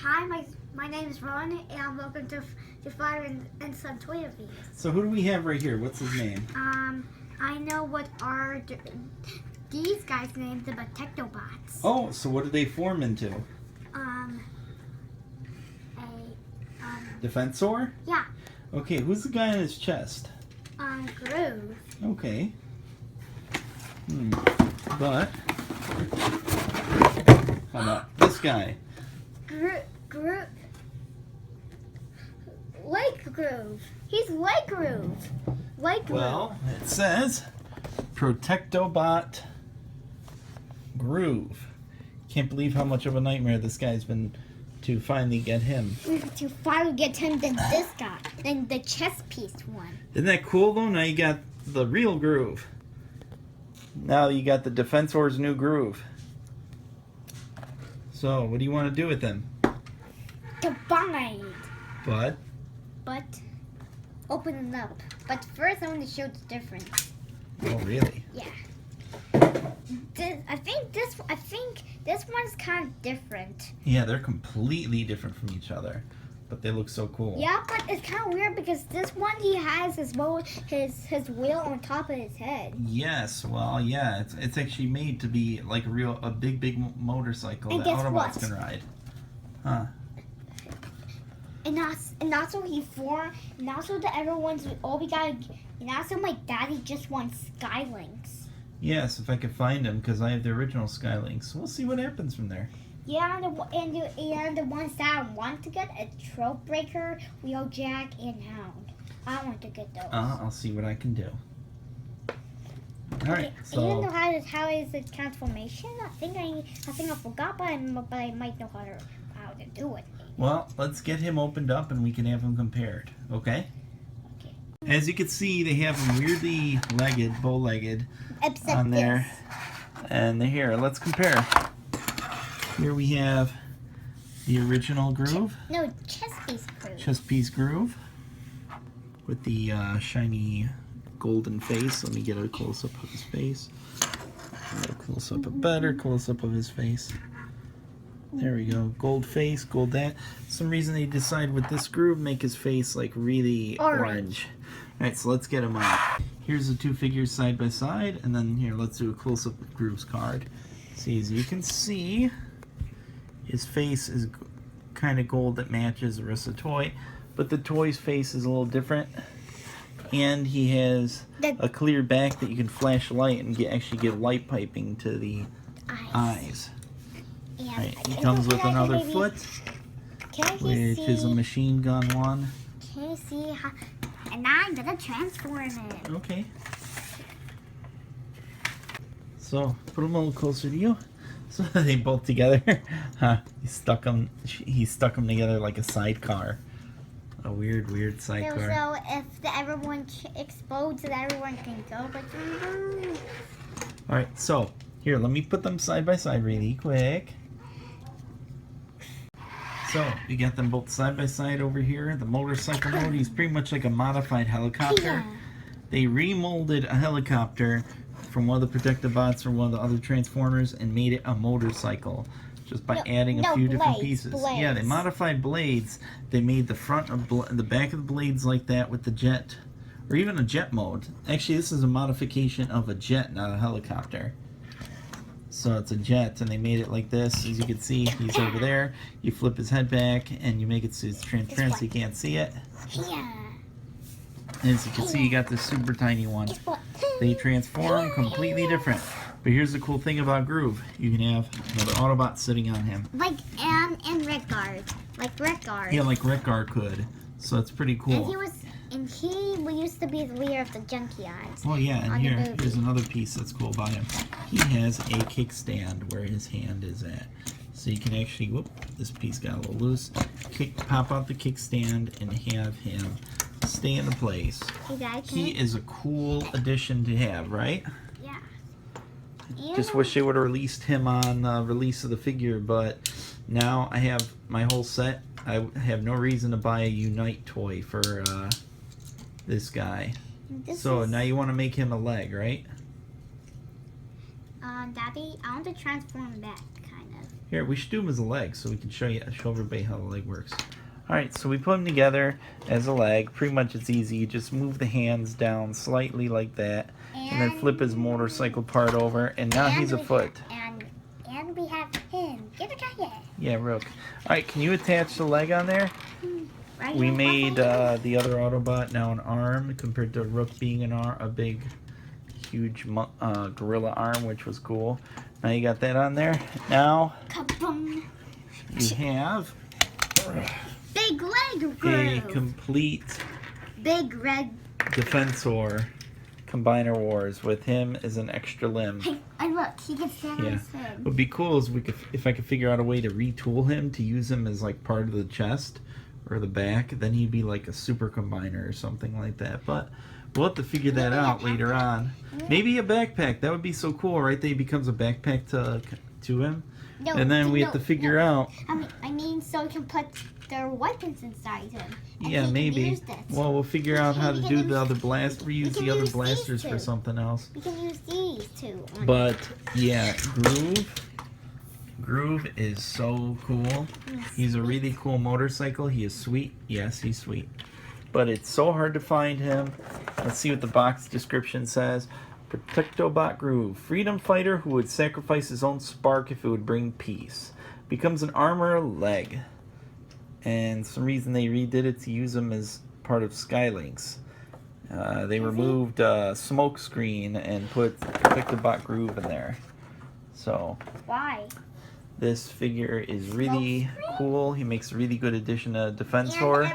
Hi, my name is Ron, and welcome to Fire and Son Toy Reviews. So who do we have right here? What's his name? I know what are these guys' names, the Protectobots. Oh, so what do they form into? Defensor? Yeah. Okay, who's the guy on his chest? Groove. Okay. But how about this guy? Groove. Lake Groove. He's Lake Groove. Lake Groove. Well, it says Protectobot Groove. Can't believe how much of a nightmare this guy's been to finally get him. To finally get him than this guy, than the chess piece one. Isn't that cool though? Now you got the real Groove. Now you got the Defensor's new Groove. So, what do you want to do with them? To bind. But Open it up. But first I want to show the difference. oh, really? Yeah. I think this one's kind of different. Yeah, they're completely different from each other, but they look so cool. Yeah, but it's kind of weird because this one he has his wheel on top of his head. Yes, well, yeah, it's actually made to be like a big motorcycle And that guess Autobots what? can ride. Huh? And also he formed. And also that everyone's all we got. And also my daddy just wants Skylinks. Yes, if I could find them, because I have the original Skylinks. We'll see what happens from there. Yeah, and the ones that I want to get a Trope Breaker, Wheeljack, and Hound. I want to get those. I'll see what I can do. All right, Okay, so you know how is the transformation? I think I forgot, but I might know how to do it. well, let's get him opened up and we can have him compared. Okay. Okay. As you can see, they have him weirdly bow-legged Except on there. this. And here, let's compare. Here we have the original Groove, No, chess piece crew. chess piece Groove, with the shiny golden face. Let me get a close-up of his face. A better close-up of his face. There we go. Gold face, gold that. Some reason they decide with this Groove make his face like really orange. Alright, so let's get him out. Here's the two figures side by side, and then here, let's do a close-up of Groove's card. See, as you can see, his face is kind of gold that matches the rest of the toy, but the toy's face is a little different. And he has a clear back that you can flash light and actually give light piping to the eyes. Right, he comes with another foot, which is a machine gun one. Can you see how? And now I'm gonna transform it. Okay. So put them a little closer to you. So they both together. He stuck them together like a sidecar. A weird sidecar. So if everyone explodes, then everyone can go. But All right. So here, let me put them side by side really quick. So we got them both side by side over here. The motorcycle mode, he's pretty much like a modified helicopter. Yeah. They remolded a helicopter from one of the Protectobots or one of the other Transformers and made it a motorcycle just by adding a few different pieces. Yeah, they modified blades. They made the front of the back of the blades like that with the jet, or even a jet mode. Actually, this is a modification of a jet, not a helicopter. So it's a jet, and they made it like this. As you can see, he's over there. You flip his head back, and you make it so it's transparent so you can't see it. yeah. And as you can see, you got this super tiny one. They transform completely different. But here's the cool thing about Groove. You can have another Autobot sitting on him. Like and Redguard. Like Redguard. Yeah, like Redguard could. So it's pretty cool. And he used to be the leader of the Junkions. Oh yeah, and on the here's movie. another piece that's cool about him. He has a kickstand where his hand is at. So you can actually, whoop, this piece got a little loose. Pop out the kickstand and have him stay in place. Hey, Dad, He is a cool addition to have, right? Yeah. Just wish they would have released him on the release of the figure, but now I have my whole set. I have no reason to buy a Unite toy for this guy. So now you want to make him a leg, right? Daddy, I want to transform that kind of. Here, we should do him as a leg so we can show everybody how the leg works. Alright, so we put him together as a leg. Pretty much it's easy. You just move the hands down slightly like that. And then flip his motorcycle part over. And now he's a foot. And we have him. Give it a try. Yeah, Rook. Alright, can you attach the leg on there? Right, We made the other Autobot now an arm compared to Rook being a big, huge gorilla arm, which was cool. Now you got that on there. Now Kaboom. you have Big leg a groove. complete Big red. Defensor Combiner Wars with him as an extra limb. Hey, and look, he can stand on Yeah. his head. What would be cool is if I could figure out a way to retool him to use him as like part of the chest or the back, then he'd be like a super combiner or something like that. But we'll have to figure that out later on. Maybe a backpack. That would be so cool, right? That he becomes a backpack to him. No, And then we have to figure out. I mean, so we can put their weapons inside him. And Yeah, he can maybe. use this. Well, we'll figure out how to We do can the use- other blast. we Reuse can the other use these blasters for two. something else. We can use these too. But yeah, Groove is so cool. He's a really cool motorcycle. He is sweet. Yes, he's sweet. But it's so hard to find him. Let's see what the box description says. Protectobot Groove. Freedom fighter who would sacrifice his own spark if it would bring peace. Becomes an armor leg. And some reason they redid it to use him as part of Skylinks. They removed smoke screen and put Protectobot Groove in there. So Why? this figure is really cool. He makes a really good addition to Defensor.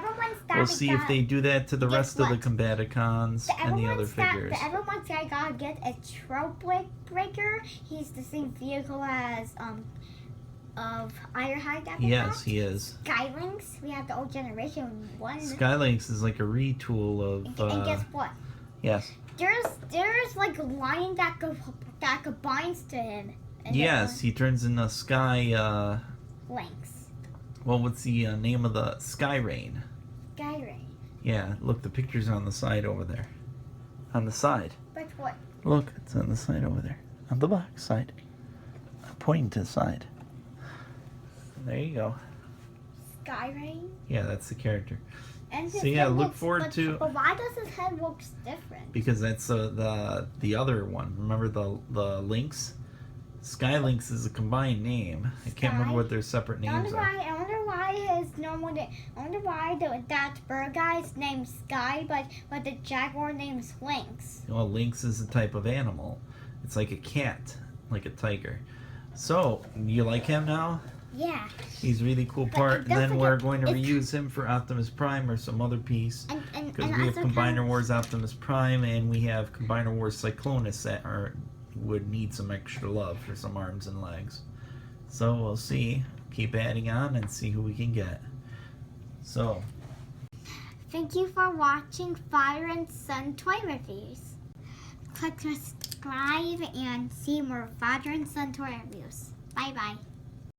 We'll see if they do that to the rest of the Combaticons and the other figures. The everyone's gotta get a trope breaker. He's the same vehicle as of Ironhide that we Yes, have. he is. Skylinks. We have the old generation one. Skylinks is like a retool of. And guess what? Yes. There's like a line that binds to him. And Yes, he turns into Sky. Links. Well, what's the name of the Sky Rain? Skyray. Yeah, look, the picture's on the side over there. On the side. But what? Look, it's on the side over there. On the back side. I'm pointing to the side. There you go. Skyray. Yeah, that's the character. And So his yeah, head look looks- forward to. But why does his head look different? Because that's the other one. Remember the Lynx? Skylinks is a combined name. I can't remember what their separate names are. I wonder why his normal name. I wonder why that bird guy's named Sky, but the jaguar name's Lynx. Well, Lynx is a type of animal. It's like a cat, like a tiger. So, you like him now? Yeah. He's a really cool part. don't Then we're forget, going to it's- reuse him for Optimus Prime or some other piece. And Because we have also Combiner Wars Optimus Prime and we have Combiner Wars Cyclonus that would need some extra love for some arms and legs. So we'll see. Keep adding on and see who we can get. So, Thank you for watching Fire and Sun toy reviews. Click subscribe and see more Father and Son toy reviews. Bye bye.